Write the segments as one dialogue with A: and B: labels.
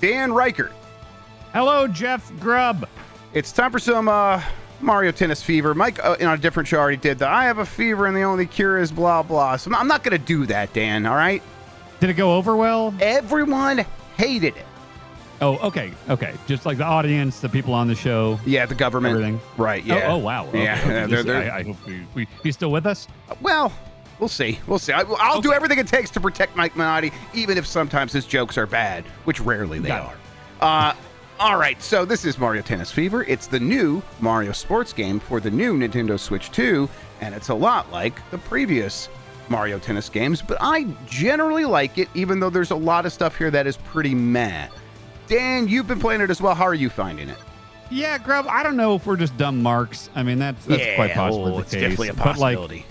A: Dan Reichert.
B: Hello, Jeff Grubb.
A: It's time for some Mario Tennis Fever. Mike, on a different show, already did the I have a fever and the only cure is blah, blah. So I'm not going to do that, Dan, all right?
B: Did it go over well?
A: Everyone hated it.
B: Oh, okay. Just like the audience, the people on the show.
A: Yeah, the government.
B: Everything.
A: Right, yeah.
B: Oh, wow. Okay.
A: Yeah.
B: I hope he's still with us?
A: Well, we'll see. I'll do everything it takes to protect Mike Minotti, even if sometimes his jokes are bad, which rarely they are. All right, so this is Mario Tennis Fever. It's the new Mario sports game for the new Nintendo Switch 2, and it's a lot like the previous Mario Tennis games, but I generally like it, even though there's a lot of stuff here that is pretty meh. Dan, you've been playing it as well. How are you finding it?
B: Yeah, Grubb, I don't know if we're just dumb marks. I mean, that's quite possibly the
A: it's
B: case.
A: Definitely a
B: But
A: possibility.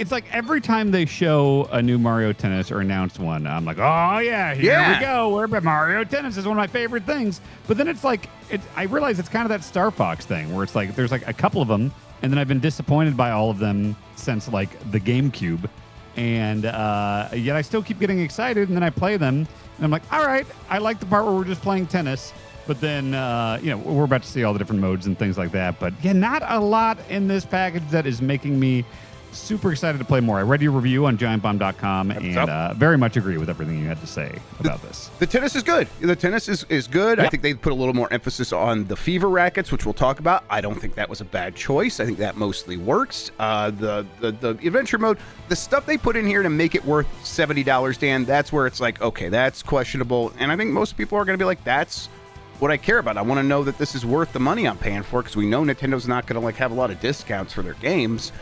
B: it's like every time they show a new Mario Tennis or announce one, I'm like, oh, yeah, here we go. We're Mario Tennis is one of my favorite things. But then it's like, I realize it's kind of that Star Fox thing where it's like there's like a couple of them, and then I've been disappointed by all of them since like the GameCube. And yet I still keep getting excited, and then I play them, and I'm like, all right, I like the part where we're just playing tennis. But then, we're about to see all the different modes and things like that. But yeah, not a lot in this package that is making me super excited to play more. I read your review on giantbomb.com and very much agree with everything you had to say about this.
A: The tennis is good. The tennis is good. Yep. I think they put a little more emphasis on the fever rackets, which we'll talk about. I don't think that was a bad choice. I think that mostly works. The adventure mode, the stuff they put in here to make it worth $70, Dan, that's where it's like, okay, that's questionable. And I think most people are going to be like, that's what I care about. I want to know that this is worth the money I'm paying for, because we know Nintendo's not going to like have a lot of discounts for their games.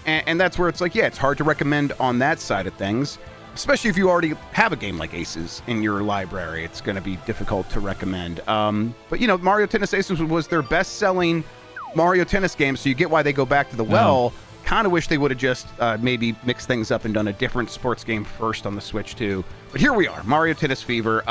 A: And that's where it's like, yeah, it's hard to recommend on that side of things, especially if you already have a game like Aces in your library. It's going to be difficult to recommend. But, Mario Tennis Aces was their best-selling Mario Tennis game, so you get why they go back to the well. Kind of wish they would have just maybe mixed things up and done a different sports game first on the Switch, too. But here we are, Mario Tennis Fever.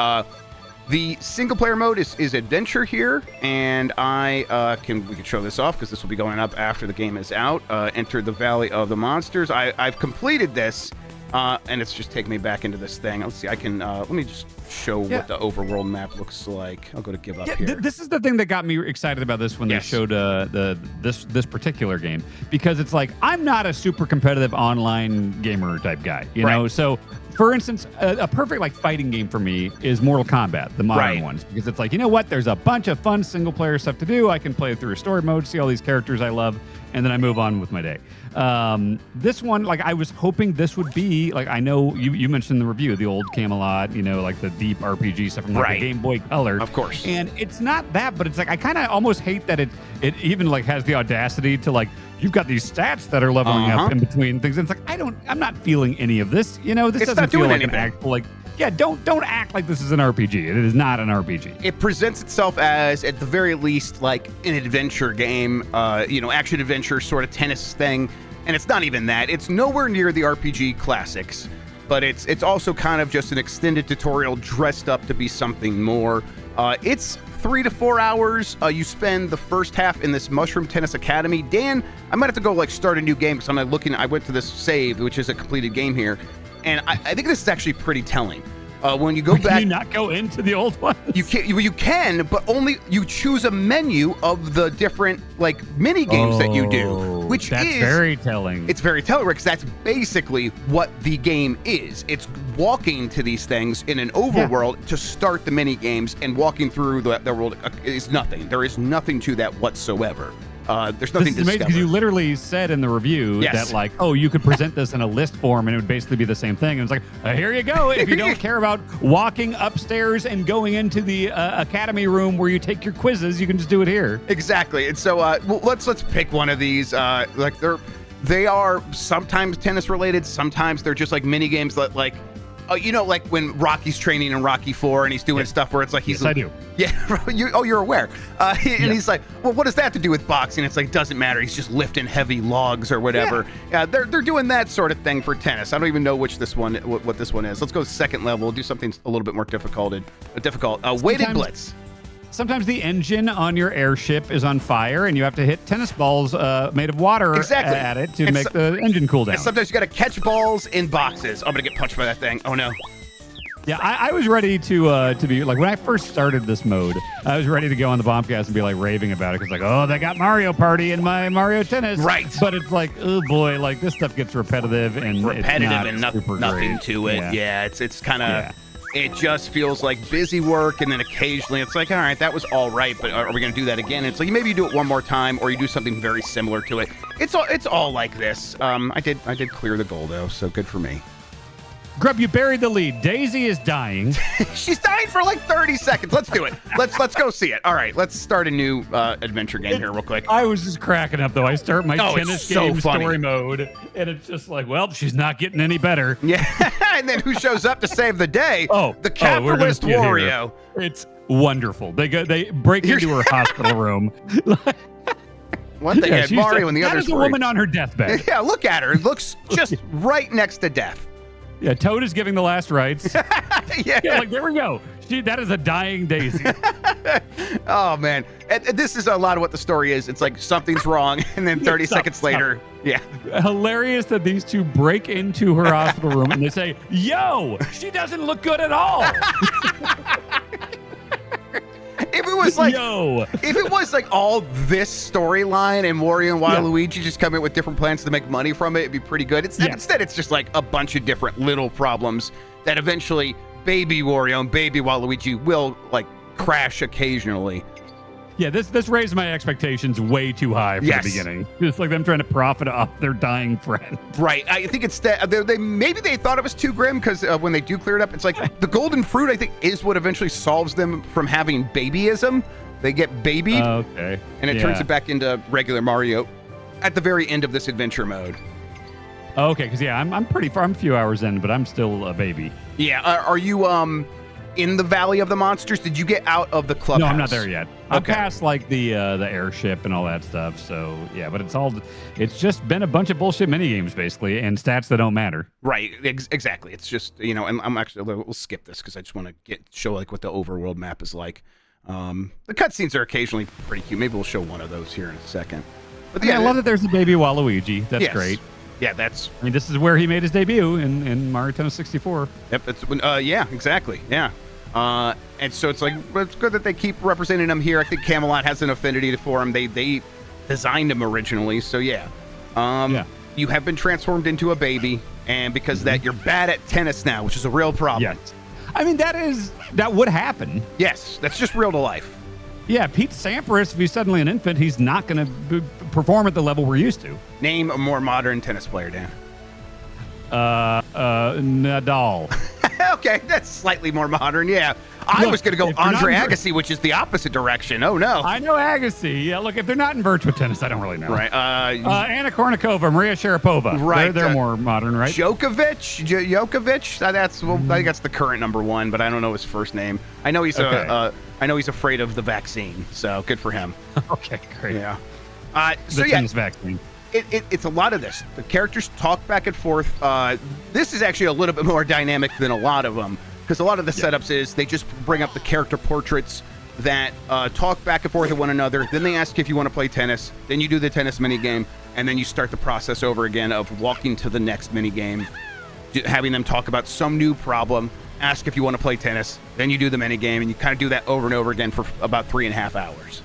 A: The single-player mode is adventure here, and we can show this off because this will be going up after the game is out. Enter the Valley of the Monsters. I've completed this, and it's just taking me back into this thing. Let's see. I can let me just show what the overworld map looks like. I'll go to give up here.
B: This is the thing that got me excited about this when they showed this particular game, because it's like I'm not a super competitive online gamer type guy, you know. So, for instance, a perfect like fighting game for me is Mortal Kombat, the modern ones, because it's like, you know what? There's a bunch of fun single player stuff to do. I can play through a story mode, see all these characters I love, and then I move on with my day. This one, like I was hoping this would be like, I know you mentioned in the review the old Camelot, like the deep RPG stuff from like the Game Boy Color,
A: of course.
B: And it's not that, but it's like I kind of almost hate that it even like has the audacity to like, you've got these stats that are leveling up in between things. And it's like I'm not feeling any of this. This doesn't feel like an actual like. Yeah, don't act like this is an RPG. It is not an RPG. It
A: presents itself as, at the very least, like an adventure game, action adventure sort of tennis thing, and it's not even that. It's nowhere near the RPG classics, but it's also kind of just an extended tutorial dressed up to be something more. It's 3 to 4 hours. You spend the first half in this Mushroom Tennis Academy. Dan, I might have to go like start a new game because I'm like looking. I went to this save, which is a completed game here. And I think this is actually pretty telling. When you go back,
B: can you not go into the old ones?
A: You can, but only you choose a menu of the different like mini games that you do, which
B: that's very telling.
A: It's very telling, because that's basically what the game is. It's walking to these things in an overworld to start the mini games, and walking through the world is nothing. There is nothing to that whatsoever. There's nothing to discover.
B: Because you literally said in the review that like, you could present this in a list form and it would basically be the same thing. And it's like, here you go. If you don't care about walking upstairs and going into the academy room where you take your quizzes, you can just do it here.
A: Exactly. And so let's pick one of these. They are sometimes tennis related. Sometimes they're just like mini games that like. Like when Rocky's training in Rocky 4 and he's doing stuff where it's like
B: I do.
A: Yeah, you're aware. And he's like, well, what does that have to do with boxing? It's like, doesn't matter. He's just lifting heavy logs or whatever. Yeah, they're doing that sort of thing for tennis. I don't even know what this one is. Let's go second level. Do something a little bit more difficult. Weighted blitz.
B: Sometimes the engine on your airship is on fire, and you have to hit tennis balls made of water at it to make the engine cool down.
A: And sometimes you got to catch balls in boxes. I'm going to get punched by that thing. Oh, no.
B: Yeah, I was ready to be like when I first started this mode. I was ready to go on the Bombcast and be like raving about it because like, oh, they got Mario Party in my Mario Tennis,
A: Right?
B: But it's like, oh boy, like this stuff gets repetitive and
A: nothing to it. Yeah, it's kind of. It just feels like busy work, and then occasionally it's like, all right, that was all right, but are we going to do that again? It's like maybe you do it one more time, or you do something very similar to it. It's all like this. I did clear the goal though, so good for me.
B: Grubb, you buried the lead. Daisy is dying.
A: She's dying for like 30 seconds. Let's do it. Let's go see it. All right, let's start a new adventure game here real quick.
B: I was just cracking up though. I start my tennis game
A: funny.
B: Story mode, and it's just like, well, she's not getting any better.
A: Yeah, and then who shows up to save the day? The capitalist Wario.
B: It's wonderful. They break into her hospital room.
A: One thing had Mario and the other.
B: That is a woman on her deathbed.
A: Yeah, look at her. It looks just right next to death.
B: Yeah, Toad is giving the last rites.
A: Yeah,
B: like there we go. That is a dying Daisy.
A: Oh man, and this is a lot of what the story is. It's like something's wrong, and then 30 seconds later, yeah.
B: Hilarious that these two break into her hospital room and they say, "Yo, she doesn't look good at all."
A: If it was like all this storyline and Wario and Waluigi just come in with different plans to make money from it, it'd be pretty good. Instead, it's just like a bunch of different little problems that eventually baby Wario and baby Waluigi will like crash occasionally.
B: Yeah, this raised my expectations way too high from the beginning. It's like them trying to profit off their dying friend.
A: Right. I think it's that maybe they thought it was too grim because when they do clear it up, it's like the golden fruit, I think, is what eventually solves them from having babyism. They get babied.
B: Okay.
A: And it turns it back into regular Mario at the very end of this adventure mode.
B: Okay, because I'm pretty far. I'm a few hours in, but I'm still a baby.
A: Yeah. Are you in the Valley of the Monsters? Did you get out of the clubhouse?
B: No, I'm not there yet. I'm past like the airship and all that stuff. So yeah, but it's just been a bunch of bullshit mini games basically, and stats that don't matter.
A: Right. Exactly. It's just and I'm actually we'll skip this because I just want to show like what the overworld map is like. The cutscenes are occasionally pretty cute. Maybe we'll show one of those here in a second. But
B: I love that there's a baby Waluigi. That's great.
A: Yeah,
B: this is where he made his debut in Mario Tennis 64.
A: Yep. Yeah, exactly. Yeah. And so it's like, it's good that they keep representing him here. I think Camelot has an affinity for him. They designed him originally. So yeah. You have been transformed into a baby, and because of that, you're bad at tennis now, which is a real problem.
B: Yes. I mean, that would happen.
A: Yes, that's just real to life.
B: Yeah, Pete Sampras, if he's suddenly an infant, he's not going to perform at the level we're used to.
A: Name a more modern tennis player, Dan.
B: Nadal.
A: Okay, that's slightly more modern, yeah. I was going to go Andre Agassi, which is the opposite direction. Oh, no.
B: I know Agassi. Yeah, look, if they're not in virtual tennis, I don't really know.
A: Right.
B: Anna Kournikova, Maria Sharapova.
A: Right.
B: They're more modern, right?
A: Djokovic. I think that's the current number one, but I don't know his first name. I know he's afraid of the vaccine, so good for him.
B: Okay, great.
A: Yeah.
B: The tennis vaccine.
A: It's a lot of this. The characters talk back and forth. This is actually a little bit more dynamic than a lot of them, because a lot of the setups is they just bring up the character portraits that talk back and forth with one another. Then they ask if you want to play tennis. Then you do the tennis mini game, and then you start the process over again of walking to the next mini game, having them talk about some new problem, ask if you want to play tennis. Then you do the mini game, and you kind of do that over and over again for about 3.5 hours.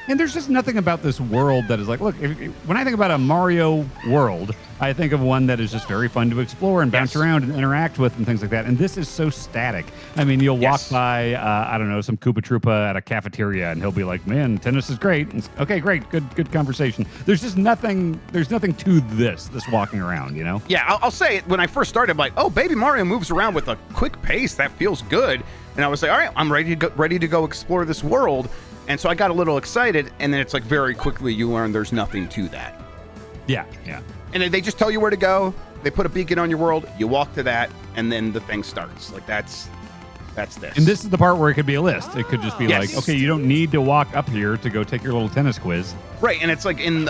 B: And there's just nothing about this world that is like, look, when I think about a Mario world, I think of one that is just very fun to explore and bounce around and interact with and things like that. And this is so static. I mean, you'll walk by, I don't know, some Koopa Troopa at a cafeteria, and he'll be like, man, tennis is great. And okay, great. Good conversation. There's just nothing to this walking around, you know?
A: Yeah, I'll say it. When I first started, I'm like, oh, baby Mario moves around with a quick pace. That feels good. And I was like, all right, I'm ready to go explore this world. And so I got a little excited, and then it's like very quickly you learn there's nothing to that.
B: Yeah.
A: And they just tell you where to go. They put a beacon on your world. You walk to that, and then the thing starts. Like that's this.
B: And this is the part where it could be a list. It could just be like, okay, you don't need to walk up here to go take your little tennis quiz.
A: Right, and it's like in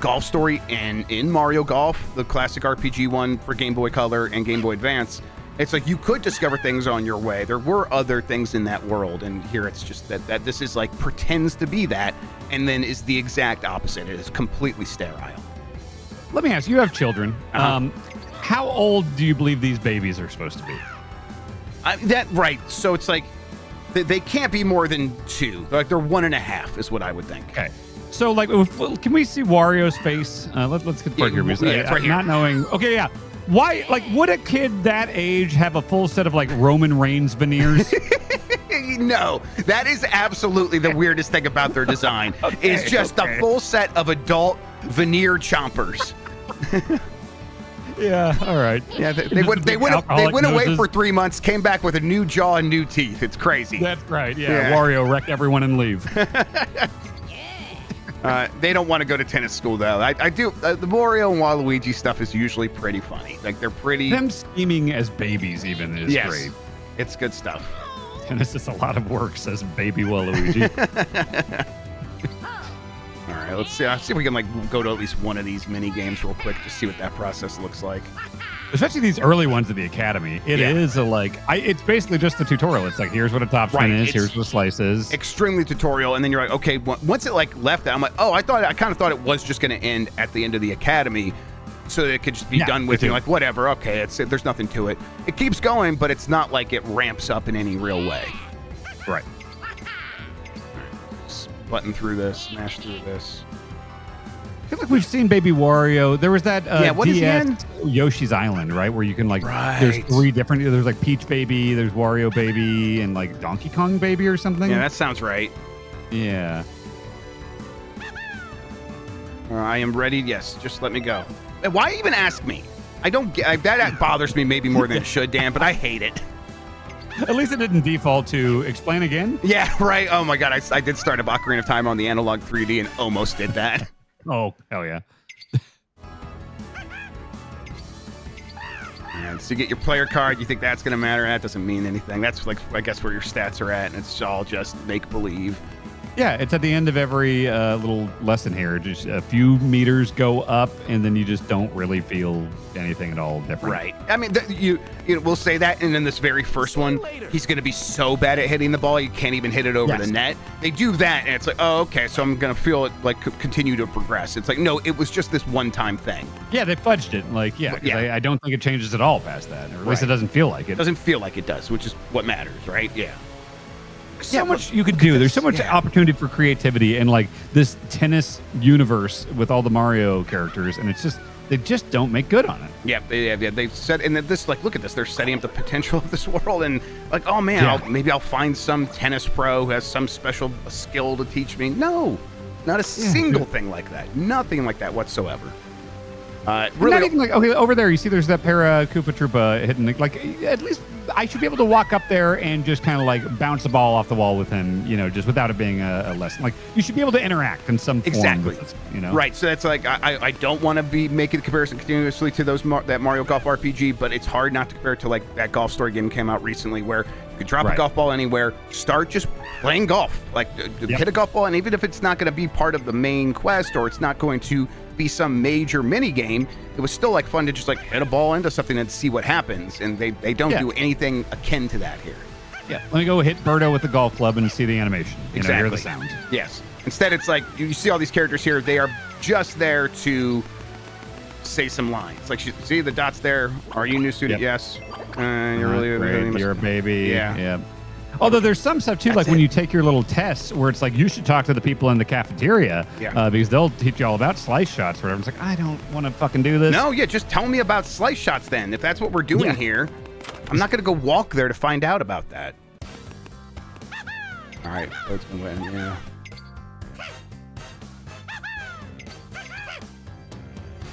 A: Golf Story and in Mario Golf, the classic RPG one for Game Boy Color and Game Boy Advance. It's like you could discover things on your way. There were other things in that world, and here it's just that this is like pretends to be that, and then is the exact opposite. It is completely sterile.
B: Let me ask you have children. How old do you believe these babies are supposed to be?
A: Right. So it's like they can't be more than 2. Like they're 1.5 is what I would think.
B: Okay. So like, can we see Wario's face? Let's get here.
A: Yeah, it's right here.
B: Not knowing. Okay, yeah. Why? Like, would a kid that age have a full set of like Roman Reigns veneers?
A: No, that is absolutely the weirdest thing about their design. Is just the full set of adult veneer chompers.
B: Yeah, all right.
A: Yeah, they went away for 3 months, came back with a new jaw and new teeth. It's crazy.
B: That's right. Yeah. Wario wreck everyone and leave.
A: They don't want to go to tennis school though. I do. The Wario and Waluigi stuff is usually pretty funny. Like they're pretty.
B: Them scheming as babies even is great.
A: It's good stuff.
B: Tennis is a lot of work, says baby Waluigi.
A: All right, let's see. See if we can like go to at least one of these mini games real quick to see what that process looks like.
B: Especially these early ones at the Academy. It is it's basically just the tutorial. It's like, here's what a top spin is, here's what a slice is.
A: Extremely tutorial, and then you're like, okay, once it like left that, I'm like, oh, I kind of thought it was just going to end at the end of the Academy, so that it could just be done with. You're like, whatever, okay, there's nothing to it. It keeps going, but it's not like it ramps up in any real way.
B: Right.
A: Just button through this, smash through this.
B: I feel like we've seen Baby Wario. There was that
A: what is he in?
B: Yoshi's Island, right? Where you can like, there's 3 different, there's like Peach Baby, there's Wario Baby, and like Donkey Kong Baby or something.
A: Yeah, that sounds right.
B: Yeah.
A: I am ready. Yes, just let me go. And why even ask me? I don't get that. Bothers me maybe more than it should, Dan, but I hate it.
B: At least it didn't default to explain again.
A: Yeah, right. Oh my God, I did start a Ocarina of Time on the analog 3D and almost did that.
B: Oh, hell yeah.
A: And so you get your player card, you think that's going to matter. That doesn't mean anything. That's like, I guess, where your stats are at, and it's all just make-believe.
B: Yeah, it's at the end of every little lesson here. Just a few meters go up, and then you just don't really feel anything at all different.
A: Right. I mean, you we'll say that, and then this very first one, he's going to be so bad at hitting the ball, you can't even hit it over the net. They do that, and it's like, oh, okay, so I'm going to feel it like continue to progress. It's like, no, it was just this one-time thing.
B: Yeah, they fudged it. Like, I don't think it changes at all past that, or at least it doesn't feel like it.
A: It doesn't feel like it does, which is what matters, right? Yeah.
B: So much you could do. There's so much opportunity for creativity in like this tennis universe with all the Mario characters, and it's just they just don't make good on it.
A: Yeah, they've said, and this like, look at this, they're setting up the potential of this world, and like, oh man, maybe I'll find some tennis pro who has some special skill to teach me. No, not a single thing like that. Nothing like that whatsoever. Really,
B: not even like, okay, over there you see there's that Para Koopa Troopa hitting, like at least I should be able to walk up there and just kind of like bounce the ball off the wall with him, just without it being a lesson. Like you should be able to interact in some form.
A: Exactly.
B: With
A: Right. So that's like, I don't want to be making the comparison continuously to that Mario Golf RPG, but it's hard not to compare it to like that Golf Story game came out recently where you could drop a golf ball anywhere, start just playing golf, like hit a golf ball, and even if it's not going to be part of the main quest or it's not going to be some major mini game, it was still like fun to just like hit a ball into something and see what happens, and they don't do anything akin to that here.
B: Yeah, let me go hit Birdo with the golf club and see the animation. Hear the sound.
A: Yes. Instead, it's like you see all these characters here, they are just there to say some lines. Like, see the dots there? Are you a new student? Yes. You're really
B: you're a baby.
A: Yeah.
B: Although there's some stuff too, like when you take your little tests where it's like you should talk to the people in the cafeteria because they'll teach you all about slice shots or whatever. It's like, I don't want to fucking do this.
A: No, just tell me about slice shots then. If that's what we're doing here, I'm not going to go walk there to find out about that. All right, let's go in. Yeah.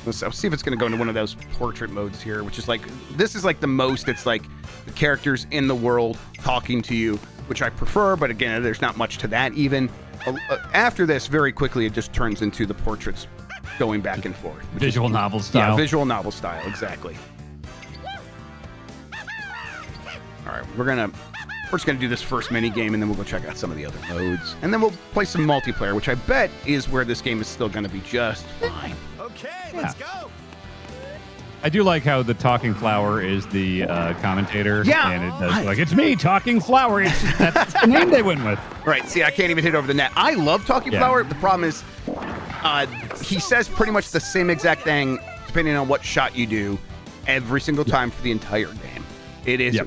A: I'll see if it's going to go into one of those portrait modes here, which is like, this is like the most, it's like the characters in the world talking to you, which I prefer, but again, there's not much to that even. After this, very quickly, it just turns into the portraits going back and forth.
B: Visual novel style.
A: Yeah, visual novel style, exactly. All right, we're just going to do this first mini game, and then we'll go check out some of the other modes. And then we'll play some multiplayer, which I bet is where this game is still going to be just fine.
C: Okay, let's go.
B: I do like how the talking flower is the commentator.
A: Yeah.
B: And it does like, it's me, talking flower. It's just, that's the name they went with.
A: Right. See, I can't even hit over the net. I love talking flower. The problem is he says pretty much the same exact thing depending on what shot you do every single time for the entire game. It is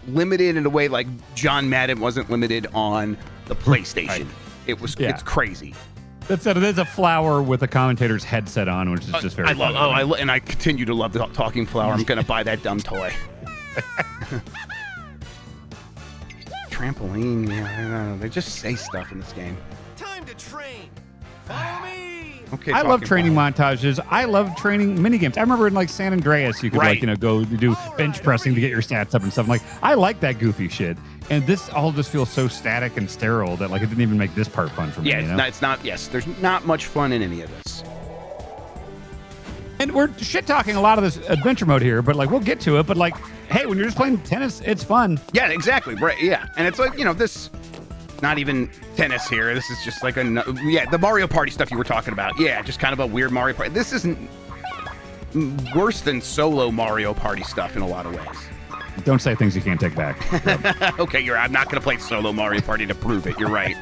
A: limited in a way like John Madden wasn't limited on the PlayStation. Right. It's crazy.
B: That said, it is a flower with a commentator's headset on, which is just very fun.
A: And I continue to love the talking flower. I'm going to buy that dumb toy. Trampoline, yeah, I don't know. They just say stuff in this game.
C: Time to train. Follow me.
B: Okay, I love training montages. I love training minigames. I remember in like San Andreas, you could go do bench pressing to get your stats up and stuff. I'm like, I like that goofy shit. And this all just feels so static and sterile that like it didn't even make this part fun for me.
A: Yeah, it's not. Yes, there's not much fun in any of this.
B: And we're shit talking a lot of this adventure mode here, but like we'll get to it. But like, hey, when you're just playing tennis, it's fun.
A: Yeah, exactly. Right. Yeah, and it's like this. Not even tennis here. This is just like the Mario Party stuff you were talking about. Yeah, just kind of a weird Mario Party. This isn't worse than solo Mario Party stuff in a lot of ways.
B: Don't say things you can't take back.
A: Okay, I'm not going to play solo Mario Party to prove it. You're right.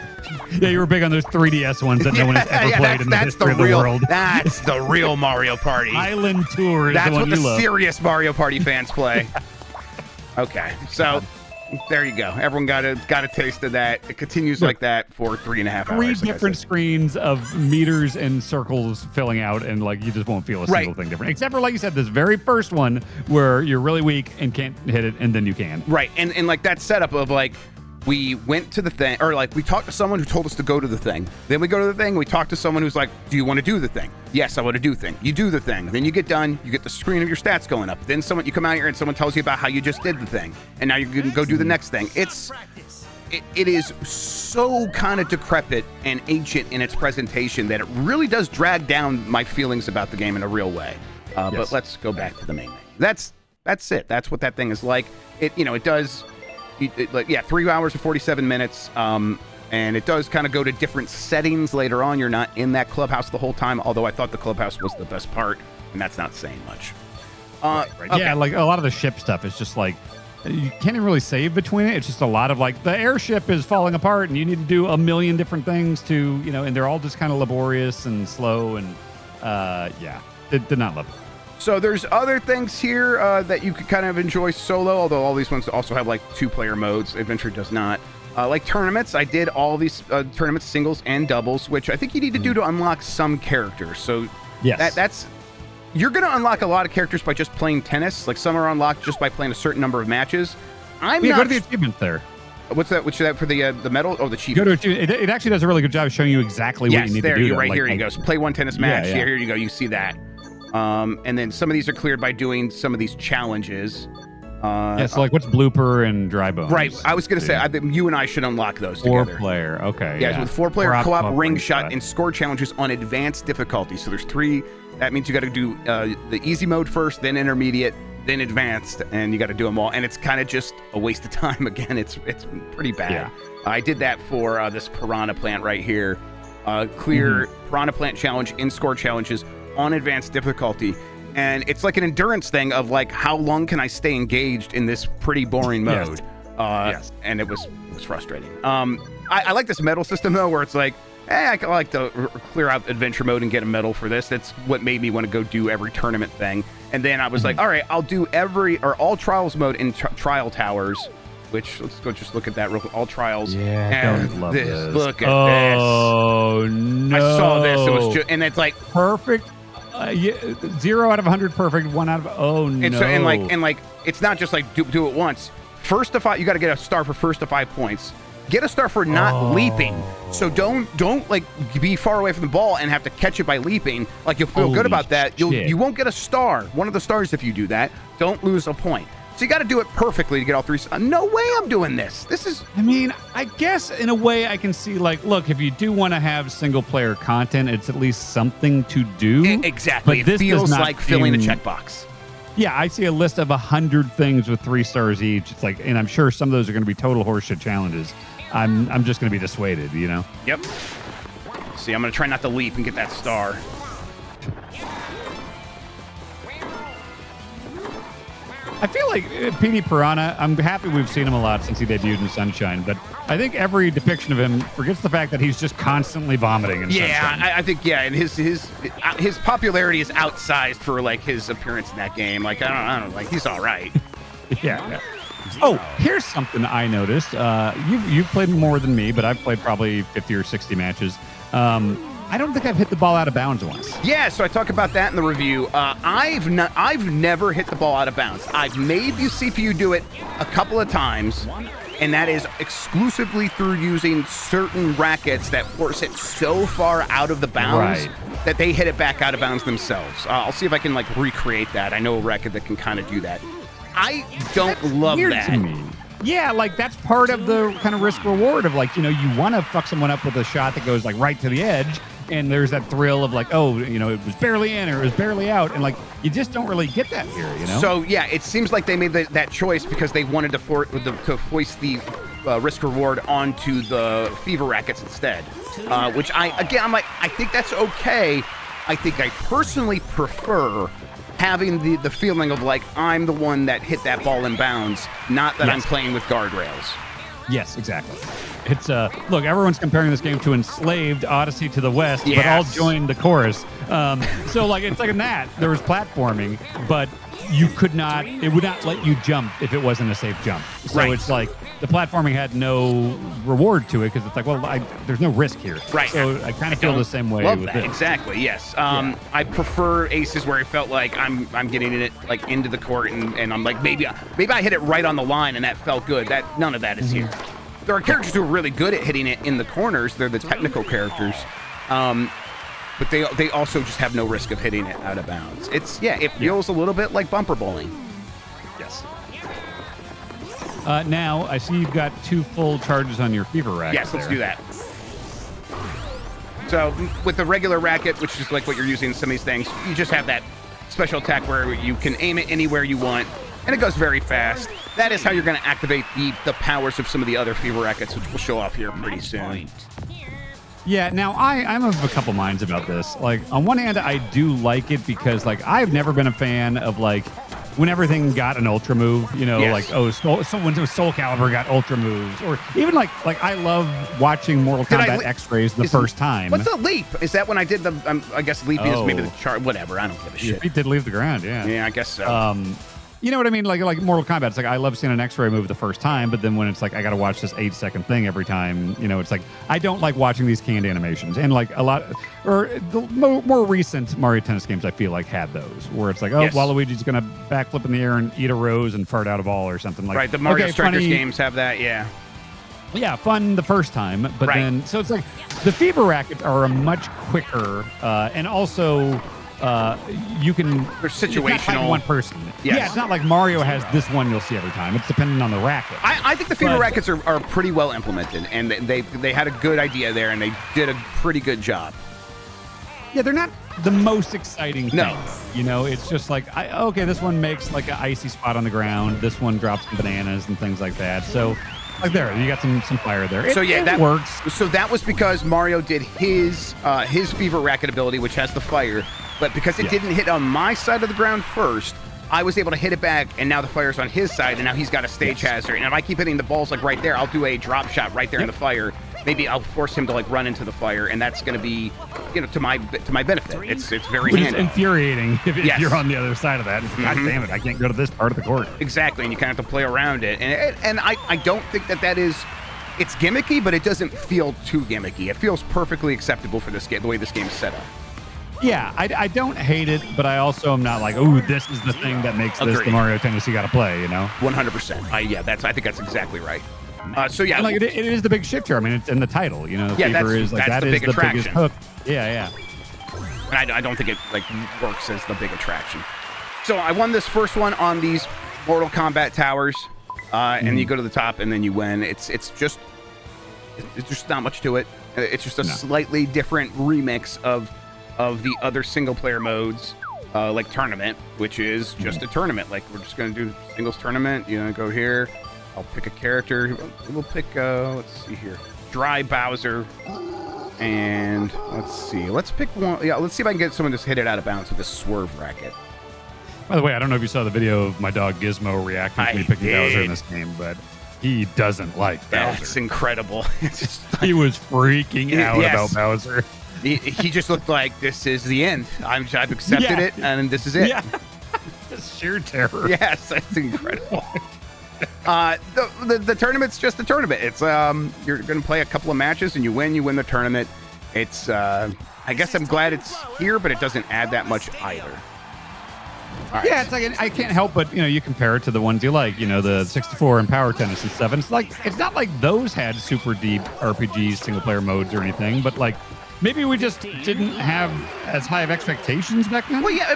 B: Yeah, you were big on those 3DS ones that no one has ever played in the history of the world.
A: That's the real Mario Party.
B: Island Tour is the one you love. That's what the
A: serious Mario Party fans play. Okay, so there you go. Everyone got a taste of that. It continues like that for 3.5 hours.
B: 3 different screens of meters and circles filling out, and like you just won't feel a single thing different. Except for, like you said, this very first one where you're really weak and can't hit it, and then you can.
A: Right, and like that setup of like we went to the thing, or like we talked to someone who told us to go to the thing. Then we go to the thing. We talk to someone who's like, "Do you want to do the thing?" Yes, I want to do the thing. You do the thing. Then you get done. You get the screen of your stats going up. Then you come out here and someone tells you about how you just did the thing, and now you can go do the next thing. It is so kind of decrepit and ancient in its presentation that it really does drag down my feelings about the game in a real way. But let's go back to the main thing. That's it. That's what that thing is like. It does. 3 hours and 47 minutes. And it does kind of go to different settings later on. You're not in that clubhouse the whole time, although I thought the clubhouse was the best part, and that's not saying much.
B: Right. Okay. Yeah, like a lot of the ship stuff is just like, you can't even really save between it. It's just a lot of like, the airship is falling apart, and you need to do a million different things to, and they're all just kind of laborious and slow, and did not love it.
A: So there's other things here that you could kind of enjoy solo, although all these ones also have like 2-player modes. Adventure does not. Like tournaments, I did all these tournaments, singles and doubles, which I think you need to do to unlock some characters. So that's you're going to unlock a lot of characters by just playing tennis. Like some are unlocked just by playing a certain number of matches.
B: Go to the achievement there.
A: What's that? Which is that for the medal or the achievement?
B: Go to it actually does a really good job of showing you exactly what you need to do.
A: Yes, here you go. So play one tennis match. Yeah. Here you go. You see that. And then some of these are cleared by doing some of these challenges.
B: So like what's blooper and dry bones?
A: Right. I was going to say, I think you and I should unlock those together.
B: 4-player. Okay.
A: Yeah, with 4-player co-op ring shot and score challenges on advanced difficulty. So there's 3. That means you got to do the easy mode first, then intermediate, then advanced, and you got to do them all. And it's kind of just a waste of time. Again, it's pretty bad.
B: Yeah.
A: I did that for this piranha plant right here. Clear piranha plant challenge in score challenges on advanced difficulty. And it's like an endurance thing of like, how long can I stay engaged in this pretty boring mode? And it was frustrating. I like this medal system though, where it's like, I like to clear out adventure mode and get a medal for this. That's what made me want to go do every tournament thing. And then I was like, all right, I'll do all trials mode in trial towers, which let's go just look at that real quick. All trials.
B: Yeah, don't love this.
A: Look at this.
B: Oh no!
A: I saw this. It was just, and it's like
B: perfect. 0 out of 100 perfect, 1 out of no.
A: And so and like it's not just like do it once. First to 5, you got to get a star for first to 5 points. Get a star for not leaping. So don't like be far away from the ball and have to catch it by leaping. Like you'll feel good about that. You won't get a star. One of the stars if you do that. Don't lose a point. So you got to do it perfectly to get all 3. No way I'm doing this. This is...
B: I mean, I guess in a way I can see, like, look, if you do want to have single-player content, it's at least something to do.
A: Exactly. But it feels like filling a checkbox.
B: Yeah, I see a list of 100 things with 3 stars each. It's like, and I'm sure some of those are going to be total horseshit challenges. I'm just going to be dissuaded,
A: Yep. See, I'm going to try not to leap and get that star.
B: I feel like Petey Piranha, I'm happy we've seen him a lot since he debuted in Sunshine, but I think every depiction of him forgets the fact that he's just constantly vomiting in Sunshine.
A: I think, and his popularity is outsized for, like, his appearance in that game. Like, I don't know, like, he's all right.
B: Yeah. Oh, here's something I noticed. You've played more than me, but I've played probably 50 or 60 matches. I don't think I've hit the ball out of bounds once.
A: Yeah, so I talk about that in the review. I've never hit the ball out of bounds. I've made the CPU do it a couple of times, and that is exclusively through using certain rackets that force it so far out of the bounds that they hit it back out of bounds themselves. I'll see if I can like recreate that. I know a racket that can kind of do that. I don't love
B: weird
A: that.
B: To me. Yeah, like that's part of the kind of risk reward of like, you want to fuck someone up with a shot that goes like right to the edge. And there's that thrill of like, oh, it was barely in or it was barely out. And like, you just don't really get that here,
A: So, yeah, it seems like they made that choice because they wanted to foist the risk reward onto the fever rackets instead. Which I'm like, I think that's okay. I think I personally prefer having the feeling of like, I'm the one that hit that ball in bounds, not that I'm playing with guardrails.
B: Yes, exactly. It's look, everyone's comparing this game to Enslaved Odyssey to the West, but I'll join the chorus. So like it's like in that there was platforming, but it would not let you jump if it wasn't a safe jump. So it's like the platforming had no reward to it because it's like, well, there's no risk here.
A: Right.
B: So I kind of feel the same way with this.
A: Exactly. Yes. I prefer aces where it felt like I'm getting it like into the court and I'm like maybe I hit it right on the line and that felt good. That none of that is here. There are characters who are really good at hitting it in the corners. They're the technical characters. But they also just have no risk of hitting it out of bounds. It feels a little bit like bumper bowling.
B: Yes. Now, I see you've got 2 full charges on your fever racket.
A: Yes, let's do that. So with the regular racket, which is like what you're using in some of these things, you just have that special attack where you can aim it anywhere you want, and it goes very fast. That is how you're going to activate the powers of some of the other fever rackets, which we'll show off here pretty soon.
B: Yeah, now I'm of a couple minds about this. Like, on one hand, I do like it because, like, I've never been a fan of, like, when everything got an ultra move, like, when Soul Calibur got ultra moves, or even, like I love watching Mortal Kombat X-Rays the first time.
A: What's a leap? Is that when I did the, I guess leap is maybe the chart, whatever, I don't give a shit.
B: Your feet did leave the ground, yeah.
A: Yeah, I guess so.
B: You know what I mean? Like Mortal Kombat. It's like I love seeing an X-ray move the first time, but then when it's like I got to watch this 8-second thing every time, it's like I don't like watching these canned animations. And like the more recent Mario Tennis games, I feel like had those where it's like, Waluigi's gonna backflip in the air and eat a rose and fart out a ball or something like.
A: Right. The Mario Strikers games have that. Yeah.
B: Yeah, fun the first time, but then so it's like the fever rackets are a much quicker and also. You can.
A: They're situational.
B: Like one person.
A: Yes.
B: Yeah, it's not like Mario has this one you'll see every time. It's dependent on the racket.
A: I think the fever rackets are pretty well implemented, and they had a good idea there, and they did a pretty good job.
B: Yeah, they're not the most exciting thing. It's just like, this one makes like an icy spot on the ground. This one drops some bananas and things like that. So. Like there, you got some fire there. That
A: works. So that was because Mario did his fever racket ability, which has the fire, but because it didn't hit on my side of the ground first, I was able to hit it back, and now the fire's on his side, and now he's got a stage hazard. And if I keep hitting the balls like right there, I'll do a drop shot right there in the fire. Maybe I'll force him to like run into the fire, and that's going to be, to my benefit. It's very handy.
B: It's infuriating if you're on the other side of that. It's God damn it, I can't go to this part of the court.
A: Exactly, and you kind of have to play around it. And I don't think that is, it's gimmicky, but it doesn't feel too gimmicky. It feels perfectly acceptable for this game, the way this game's set up.
B: Yeah, I don't hate it, but I also am not like, this is the thing that makes this the Mario Tennis you got to play.
A: 100%. I think that's exactly right.
B: And like it is the big shift here. I mean, it's in the title. Fever is like that is the biggest hook. Yeah.
A: And I don't think it like works as the big attraction. So I won this first one on these Mortal Kombat towers, and you go to the top and then you win. It's just not much to it. It's just a slightly different remix of the other single player modes, like tournament, which is just a tournament. Like we're just gonna do singles tournament. Go here. I'll pick a character. We'll pick, let's see here, Dry Bowser. And let's see. Let's pick one. Yeah, let's see if I can get someone to hit it out of bounds with a swerve racket.
B: By the way, I don't know if you saw the video of my dog Gizmo reacting to me picking Bowser in this game, but he doesn't like Bowser.
A: That's incredible.
B: He was freaking out about Bowser.
A: He just looked like, this is the end. I've accepted it, and this is it.
B: Yeah. Just sheer terror.
A: Yes, that's incredible. The tournament's just a tournament. It's you're going to play a couple of matches and you win the tournament. It's I guess I'm glad it's here, but it doesn't add that much either. Right.
B: Yeah, it's like I can't help but you compare it to the ones you like, the 64 and Power Tennis and stuff. And it's not like those had super deep RPGs, single player modes or anything, but like maybe we just didn't have as high of expectations back then.
A: Well, yeah, I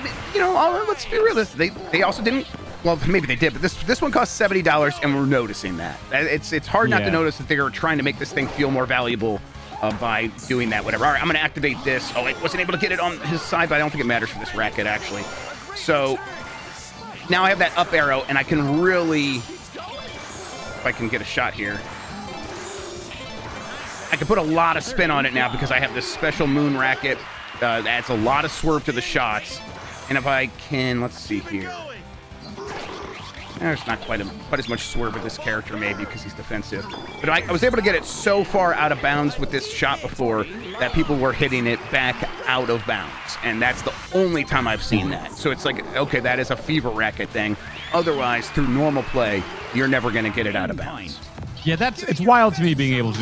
A: mean, let's be realistic. They also didn't. Well, maybe they did, but this one costs $70, and we're noticing that. It's hard not to notice that they are trying to make this thing feel more valuable by doing that. Whatever. All right, I'm going to activate this. Oh, I wasn't able to get it on his side, but I don't think it matters for this racket actually. So now I have that up arrow, and I can really, if I can get a shot here, I can put a lot of spin on it now because I have this special moon racket that adds a lot of swerve to the shots. And if I can, let's see here. There's not quite as much swerve with this character, maybe, because he's defensive. But I was able to get it so far out of bounds with this shot before that people were hitting it back out of bounds. And that's the only time I've seen that. So it's like, okay, that is a fever racket thing. Otherwise, through normal play, you're never going to get it out of bounds.
B: Yeah, it's wild to me being able to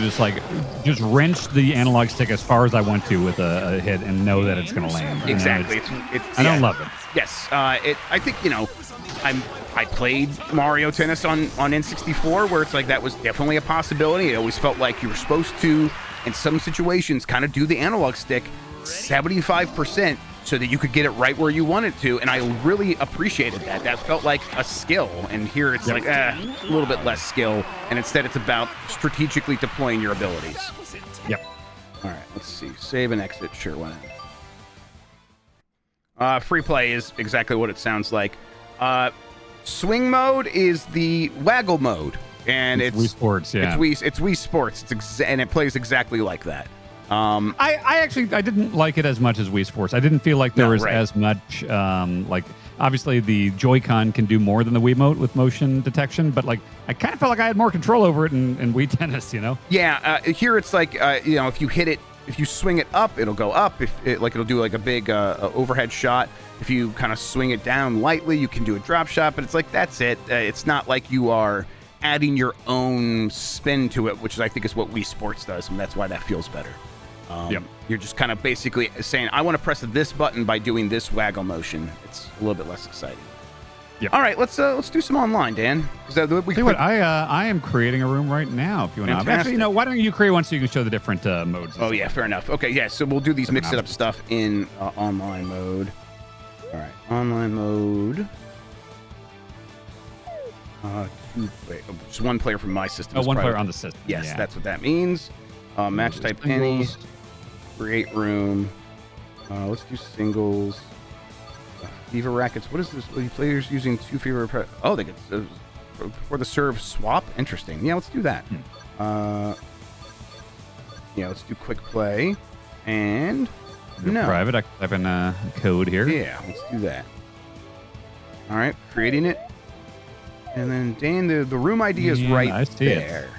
B: just wrench the analog stick as far as I want to with a hit and know that it's going to land.
A: Exactly.
B: I don't love it.
A: Yes. I think, I played Mario Tennis on N64 where it's like that was definitely a possibility. It always felt like you were supposed to, in some situations, kind of do the analog stick 75% so that you could get it right where you wanted to. And I really appreciated that. That felt like a skill. And here it's like a little bit less skill. And instead it's about strategically deploying your abilities.
B: Yep.
A: All right, let's see. Save and exit. Sure, why not? Free play is exactly what it sounds like. Swing mode is the waggle mode, and it's
B: Wii Sports. Yeah,
A: it's Wii Sports. And it plays exactly like that.
B: I didn't like it as much as Wii Sports. I didn't feel like there was as much obviously the Joy-Con can do more than the Wiimote with motion detection, but like I kind of felt like I had more control over it in Wii Tennis.
A: Yeah, here it's like if you hit it. If you swing it up, it'll go up. It'll do like a big overhead shot. If you kind of swing it down lightly, you can do a drop shot. But it's like that's it. It's not like you are adding your own spin to it, which I think is what Wii Sports does, and that's why that feels better. You're just kind of basically saying, I want to press this button by doing this waggle motion. It's a little bit less exciting.
B: Yep.
A: All right, let's do some online, Dan.
B: I am creating a room right now. If you want to, actually, why don't you create one so you can show the different modes?
A: Oh yeah, fair enough. Okay, yeah. So we'll do these mix it up stuff in online mode. All right, online mode. Just one player from my system.
B: Oh, one player on the system.
A: Yes, that's what that means. Match type any. Create room. Let's do singles. Fever rackets. What is this? Players using two fever. Oh, they get for the serve swap. Interesting. Yeah, let's do that. Let's do quick play and
B: private. I type in a code here.
A: Yeah, let's do that. All right, creating it, and then Dan, the room ID is right there.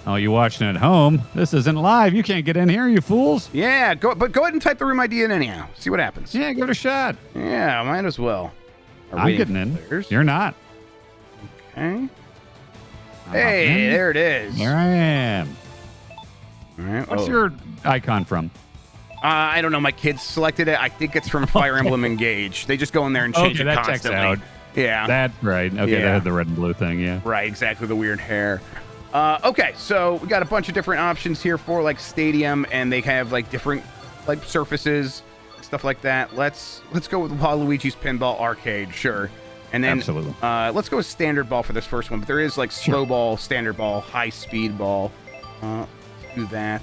B: Oh, you watching at home? This isn't live. You can't get in here, you fools.
A: Yeah, go ahead and type the room ID in anyhow. See what happens.
B: Yeah, give it a shot.
A: Yeah, might as well.
B: I'm getting in. You're not.
A: Okay. Hey, there it is.
B: There I am.
A: All right.
B: What's your icon from?
A: I don't know. My kids selected it. I think it's from Fire Emblem Engage. They just go in there and change it
B: that
A: constantly.
B: Checks out.
A: Yeah.
B: That's right. Okay, that had the red and blue thing, yeah.
A: Right, exactly. The weird hair. Okay, so we got a bunch of different options here for like Stadium, and they have like different like surfaces, stuff like that. Let's go with Waluigi's Pinball Arcade, sure. And then
B: absolutely.
A: Let's go with standard ball for this first one. But there is like slow ball, standard ball, high speed ball. Let's do that,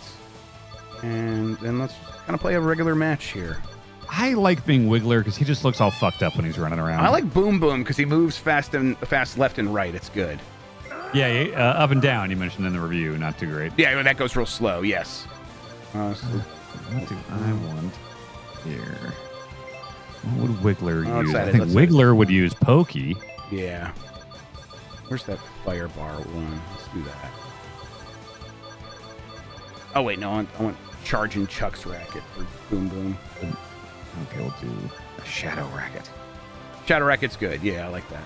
A: and then let's kind of play a regular match here.
B: I like being Wiggler because he just looks all fucked up when he's running around.
A: I like Boom Boom because he moves fast left and right. It's good.
B: Yeah, up and down, you mentioned in the review. Not too great.
A: Yeah, that goes real slow, yes.
B: What do I want here? What would Wiggler use? I think Wiggler would use Pokey.
A: Yeah. Where's that fire bar one? Let's do that. Oh, wait, no, I want Charging Chuck's racket for Boom Boom.
B: Okay, we'll do a Shadow Racket.
A: Shadow Racket's good. Yeah, I like that.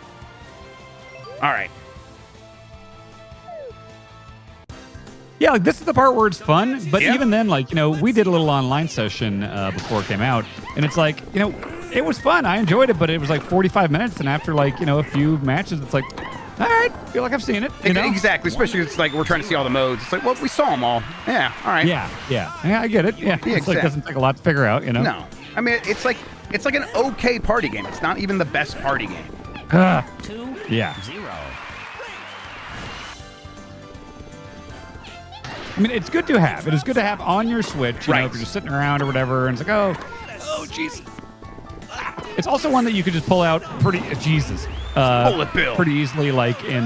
A: All right.
B: Yeah, like this is the part where it's fun, but
A: Yeah.
B: even then, like, we did a little online session before it came out, and it's like, it was fun. I enjoyed it, but it was like 45 minutes, and after like, a few matches, it's like, all right, feel like I've seen it.
A: Exactly, especially it's like we're trying to see all the modes. It's like, well, we saw them all. Yeah, all right.
B: Yeah, I get it. Yeah, it's like
A: exactly.
B: doesn't take a lot to figure out,
A: No, I mean it's like an okay party game. It's not even the best party game.
B: Yeah.
C: 2-0.
B: I mean, it's good to have. It is good to have on your Switch, you know,
A: Right.
B: if you're just sitting around or whatever, and it's like, oh, jeez. It's also one that you could just pull out
A: Bullet bill.
B: pretty easily, like in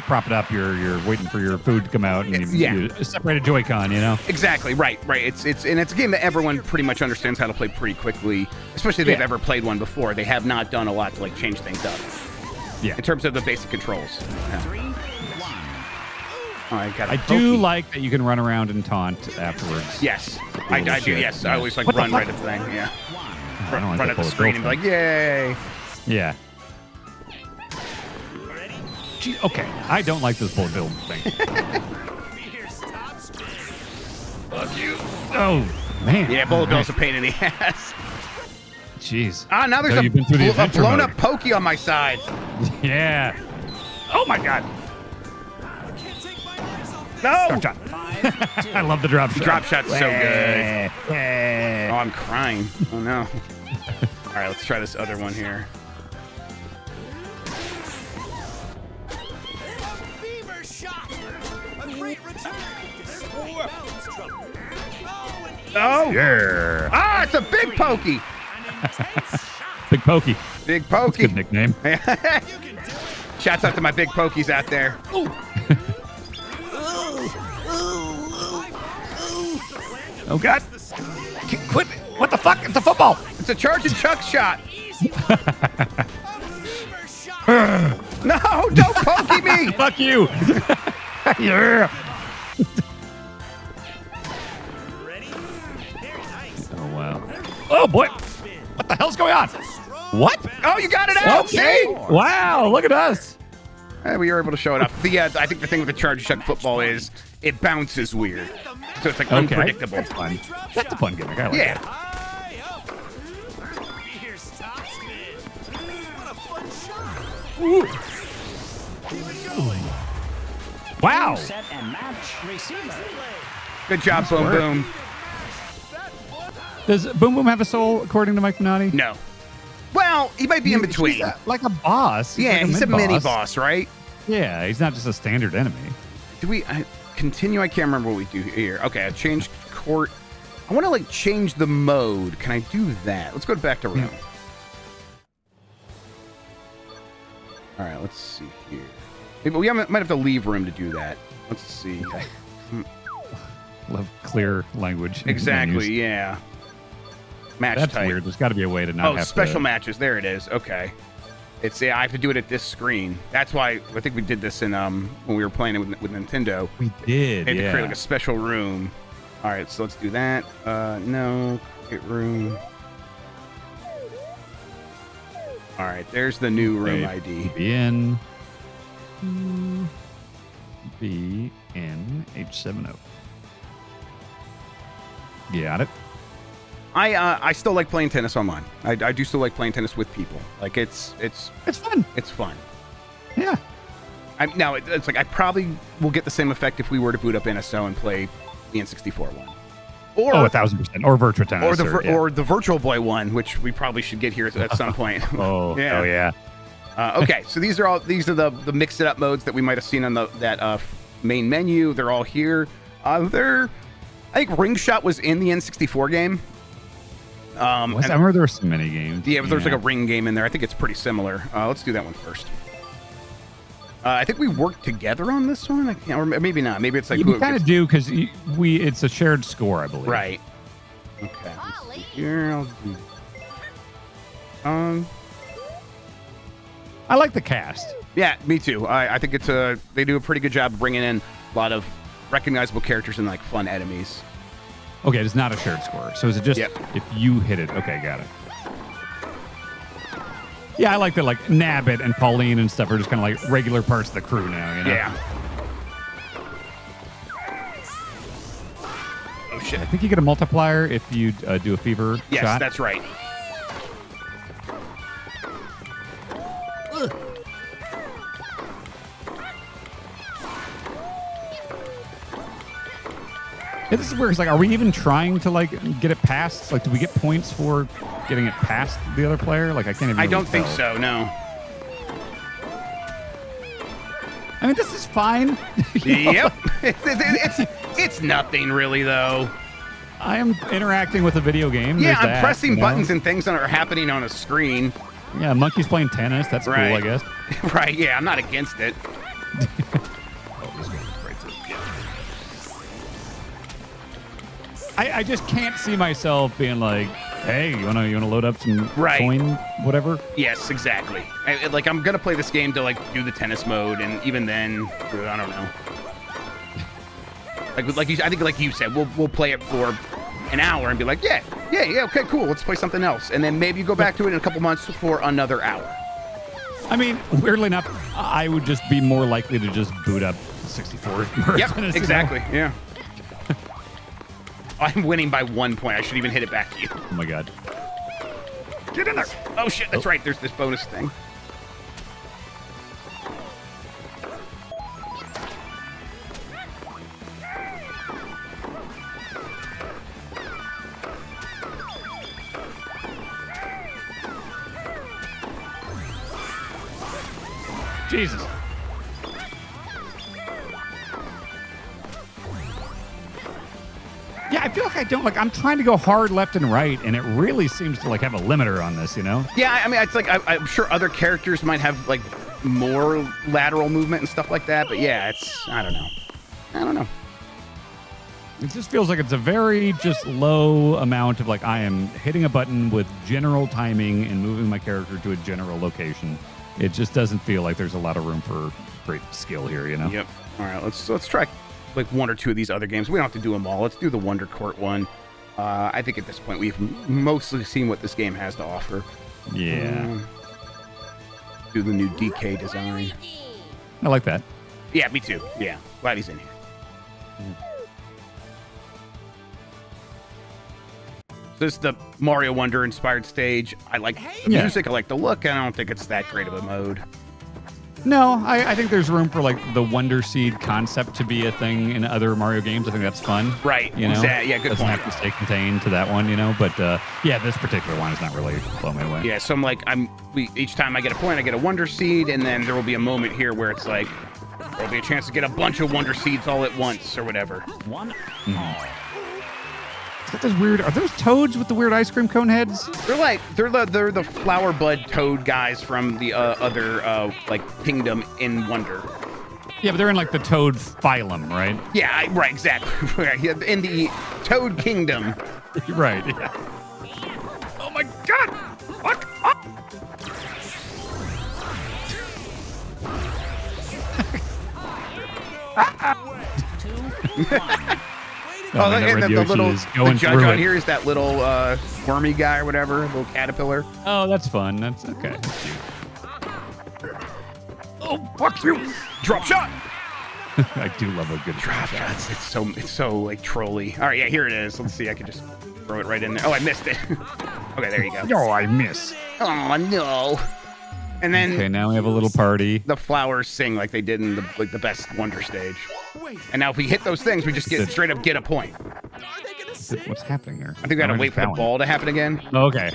B: prop it up. You're waiting for your food to come out, and you separate a Joy-Con,
A: Exactly, right. It's a game that everyone pretty much understands how to play pretty quickly, especially if they've ever played one before. They have not done a lot to like change things up.
B: Yeah.
A: In terms of the basic controls. Yeah.
C: 3-1.
A: I
B: do like that you can run around and taunt afterwards.
A: Yes, I do.
B: shit.
A: Yes, I always like
B: What the
A: run
B: fuck?
A: right at the thing. Yeah,
B: I don't like
A: run
B: that
A: at the
B: bullet
A: screen
B: bill
A: and be like, "Yay!"
B: Yeah. Gee, okay, I don't like this bullet bill thing.
C: Here's top spin.
B: Fuck you. Oh, man.
A: Yeah, bullet bill's a pain in the ass.
B: Jeez.
A: Ah, now there's
B: So you've been through the
A: a
B: adventure
A: blown
B: mode.
A: up pokey on my side.
B: Yeah. Oh, my God.
C: Can't take my eyes off
A: No,
B: Drop shot.
C: 5-2.
B: I love the drop shot.
A: drop shot's so good.
B: Yeah.
A: Oh, I'm crying. Oh no. All right, let's try this other one here.
C: Beaver shot. A great return. Balance trouble. Oh, and
A: Oh,
B: Yeah.
A: ah, it's a big pokey.
B: Big Pokey.
A: Big
B: Good
A: pokey.
B: nickname.
C: you can do it.
A: Shouts out to my big pokies out there.
B: Oh, God. Quit. What the fuck? It's a football.
A: It's a charge and chuck shot.
C: Easy. A beaver shot.
A: No, don't pokey me.
B: Fuck you. Yeah.
C: Ready? Very nice.
B: Oh, wow. Oh, boy.
C: Spin.
B: What the hell's going on? What?
A: Oh, you got it out.
B: Okay.
A: See?
B: Wow. Look at us.
A: We were able to show it off. I think the thing with the charge and chuck football is it bounces weird, so it's like
B: Okay.
A: unpredictable.
B: That's fun. That's a fun gimmick. I like
A: Yeah.
B: that.
C: High up. Here's top spin. What a fun shot.
B: Wow.
D: Set and match receiver.
A: Good job, Boom
B: work.
A: Boom.
B: Does Boom Boom have a soul, according to Mike Minotti?
A: No. Well, he might be in between.
B: He's like a boss.
A: Yeah, he's a
B: mid-boss.
A: mini boss, right?
B: Yeah, he's not just a standard enemy.
A: Do we continue? I can't remember what we do here. Okay, I changed court. I want to like change the mode. Can I do that? Let's go back to room. All right, let's see here. Maybe we might have to leave room to do that. Let's see.
B: Love clear language.
A: Exactly.
B: menus.
A: Yeah. Match
B: That's
A: type.
B: weird. There's got to be a way to not
A: Oh,
B: have
A: special
B: to...
A: matches. There it is. Okay. It's I have to do it at this screen. That's why I think we did this in when we were playing it with Nintendo.
B: We did,
A: They had to
B: yeah.
A: create like a special room. All right, so let's do that. No, create room. All right, there's the new room ID.
B: Be in. Be in H70. Got it.
A: I still like playing tennis online. I do still like playing tennis with people. Like it's
B: It's fun.
A: it's fun.
B: Yeah.
A: Now it's like I probably will get the same effect if we were to boot up NSO and play the N64 one, or
B: Oh, 1,000%. Or Virtua Tennis.
A: or the Virtual Boy one, which we probably should get here at some point.
B: Oh,
A: Yeah.
B: oh yeah.
A: Okay, so these are the mix it up modes that we might have seen on that main menu. They're all here. I think Ring Shot was in the N64 game.
B: I remember there were some mini games.
A: Yeah, but there's like a ring game in there. I think it's pretty similar. Let's do that one first. I think we worked together on this one. I can't remember. Maybe not. Maybe it's like
B: We kind of do because it's a shared score, I believe.
A: right. Okay. Let's see here. I'll do.
B: I like the cast.
A: Yeah, me too. I think they do a pretty good job of bringing in a lot of recognizable characters and like fun enemies.
B: Okay, it's not a shared score. So is it just
A: Yep.
B: if you hit it? Okay, got it. Yeah, I like that. Like Nabbit and Pauline and stuff are just kind of like regular parts of the crew now. You know?
A: Yeah. Oh shit!
B: I think you get a multiplier if you do a fever
A: Yes,
B: shot.
A: that's right.
B: Yeah, this is weird. It's like, are we even trying to like get it past? Like, do we get points for getting it past the other player? Like, I can't even.
A: I
B: really
A: don't think
B: tell.
A: so. No.
B: I mean, this is fine.
A: Yep. It's nothing really though.
B: I am interacting with a video game.
A: Yeah,
B: There's
A: I'm
B: that,
A: pressing
B: you know?
A: buttons and things that are happening on a screen.
B: Yeah, monkey's playing tennis. That's
A: Right.
B: cool, I guess.
A: Right. Yeah, I'm not against it.
B: I just can't see myself being like, hey, you wanna load up some
A: Right.
B: coin, whatever.
A: Yes, exactly. Like I'm gonna play this game to like do the tennis mode, and even then, I don't know. Like I think like you said, we'll play it for an hour and be like, yeah, okay, cool. Let's play something else, and then maybe go back to it in a couple months for another hour.
B: I mean, weirdly enough, I would just be more likely to just boot up 64.
A: Yep,
B: Tennis, you know?
A: exactly. Yeah. I'm winning by 1 point. I should even hit it back to you.
B: Oh my god.
A: Get in there. Oh shit, that's right. There's this bonus thing.
B: Jesus. Yeah, I feel like I don't like. I'm trying to go hard left and right, and it really seems to like have a limiter on this. You know?
A: Yeah, I mean, it's like I'm sure other characters might have like more lateral movement and stuff like that, but yeah, I don't know.
B: It just feels like it's a very just low amount of like I am hitting a button with general timing and moving my character to a general location. It just doesn't feel like there's a lot of room for great skill here. You know?
A: Yep. All right, let's try like one or two of these other games. We don't have to do them all. Let's do the Wonder Court one. I think at this point we've mostly seen what this game has to offer.
B: Yeah.
A: Do the new DK design.
B: I like that.
A: Yeah, me too. Yeah, glad he's in here. This is the Mario Wonder inspired stage. I like the
B: Yeah.
A: music. I like the look. I don't think it's that great of a mode.
B: No, I think there's room for like the Wonder Seed concept to be a thing in other Mario games. I think that's fun.
A: Right.
B: You know?
A: Yeah, good
B: Doesn't
A: point.
B: have to stay contained to that one, you know? But yeah, this particular one is not really blowing me away.
A: Yeah, so I'm like, each time I get a point, I get a Wonder Seed, and then there will be a moment here where it's like, there'll be a chance to get a bunch of Wonder Seeds all at once or whatever.
D: One.
B: It's got those weird. Are those toads with the weird ice cream cone heads?
A: They're the flower bud toad guys from the other like kingdom in Wonder.
B: Yeah, but they're in like the toad phylum, right?
A: Yeah, right, exactly. In the Toad Kingdom.
B: Right. Yeah. Oh my God! Fuck up!
A: Oh, and the little the judge
B: through
A: on
B: it.
A: here is that little wormy guy or whatever, little caterpillar.
B: Oh, that's fun. That's okay. That's cute.
A: Oh, fuck you! Drop shot.
B: I do love a good drop shot.
A: It's so like trolly. All right, yeah, here it is. Let's see. I can just throw it right in there. Oh, I missed it. Okay, there you go.
B: Oh, I miss.
A: Oh no. And then
B: Okay, now we have a little party.
A: the flowers sing like they did in the best Wonder stage. And now if we hit those things, we just get straight up get a point.
B: What's happening there?
A: I think we gotta wait for the ball to happen again.
B: Okay.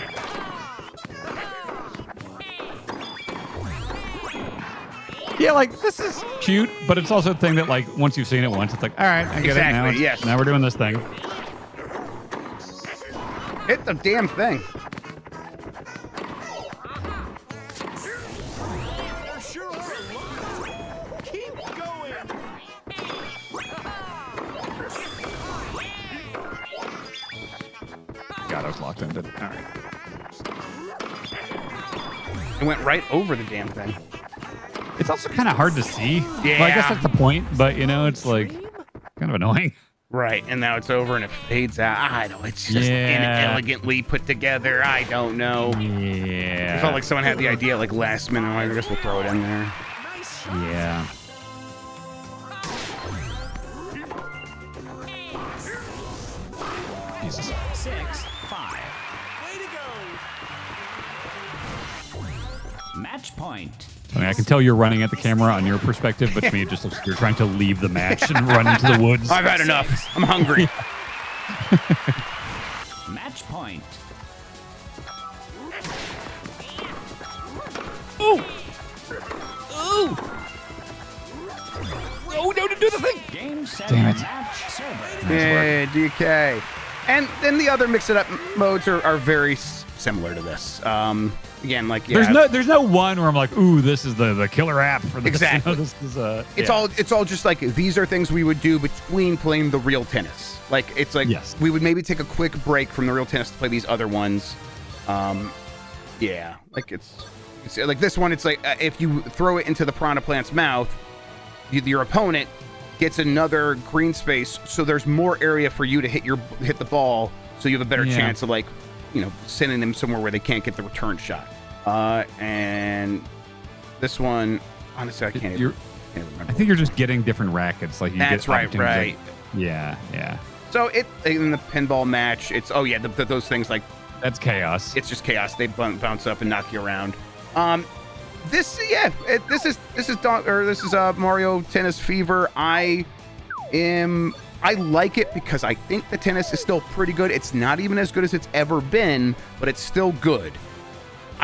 B: Yeah, like this is cute, but it's also a thing that like once you've seen it once, it's like, all right, I get it now.
A: Exactly, yes.
B: Now we're doing this thing.
A: Hit the damn thing.
C: There sure are a lot. Keep going.
B: God, I was locked into it. All right.
A: It went right over the damn thing.
B: It's also kind of hard to see.
A: Yeah.
B: Well, I guess that's the point, but you know, it's like kind of annoying.
A: Right, and now it's over and it fades out. I don't know. It's just inelegantly put together. I don't know.
B: Yeah.
A: It felt like someone had the idea like last minute. I guess we'll throw it in there.
C: Nice shot.
B: Yeah. Jesus.
D: 6-5.
C: Way to go.
D: Match point.
B: I mean, I can tell you're running at the camera on your perspective, but to me, it just looks like you're trying to leave the match and run into the woods.
A: I've had enough. I'm hungry.
D: Match point.
B: Ooh! Ooh! Oh, no, to do the thing!
D: Game, set,
B: Damn it.
D: match, server.
A: Yeah, DK. And then the other mix-it-up modes are very similar to this. Again, like
B: There's no one where I'm like, ooh, this is the killer app for this.
A: Exactly.
B: You know, this is
A: It's all just like these are things we would do between playing the real tennis. Like it's like
B: Yes.
A: we would maybe take a quick break from the real tennis to play these other ones. Yeah, like it's like this one. It's like if you throw it into the piranha plant's mouth, your opponent gets another green space, so there's more area for you to hit the ball, so you have a better chance of like, sending them somewhere where they can't get the return shot. And this one, honestly, I can't even remember.
B: I think you're just getting different rackets. Like you
A: That's
B: get
A: right.
B: opportunities, like- yeah.
A: So in the pinball match, it's those things like
B: That's chaos.
A: it's just chaos. They bounce up and knock you around. This is Mario Tennis Fever. I like it because I think the tennis is still pretty good. It's not even as good as it's ever been, but it's still good.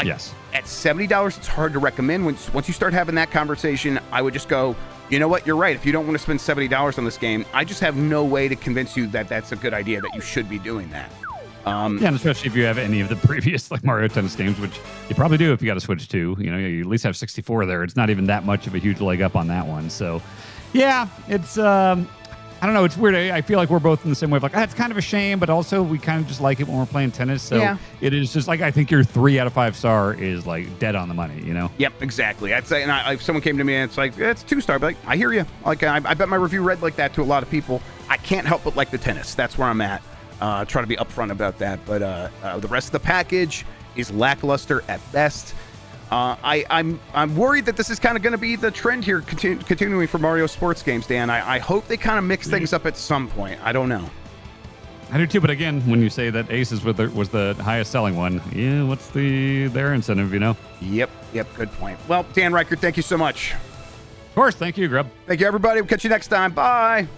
B: Yes.
A: At $70, it's hard to recommend. Once you start having that conversation, I would just go, you know what? You're right. If you don't want to spend $70 on this game, I just have no way to convince you that that's a good idea, that you should be doing that.
B: Yeah, and especially if you have any of the previous like Mario Tennis games, which you probably do if you got to Switch 2. You at least have 64 there. It's not even that much of a huge leg up on that one. So, yeah, it's I don't know. It's weird. I feel like we're both in the same way. Like, it's kind of a shame, but also we kind of just like it when we're playing tennis. So it is just like, I think your 3 out of 5 star is like dead on the money, Yep, exactly. I'd say, and if someone came to me and it's like, it's 2-star, but like, I hear you. Like, I bet my review read like that to a lot of people. I can't help but like the tennis. That's where I'm at. Try to be upfront about that. But the rest of the package is lackluster at best. I'm worried that this is kind of going to be the trend here, continuing for Mario sports games, Dan. I hope they kind of mix things up at some point. I don't know. I do too, but again, when you say that Aces was the highest selling one, what's their incentive, Yep, good point. Well, Dan Reichert, thank you so much. Of course, thank you, Grubb. Thank you, everybody. We'll catch you next time. Bye.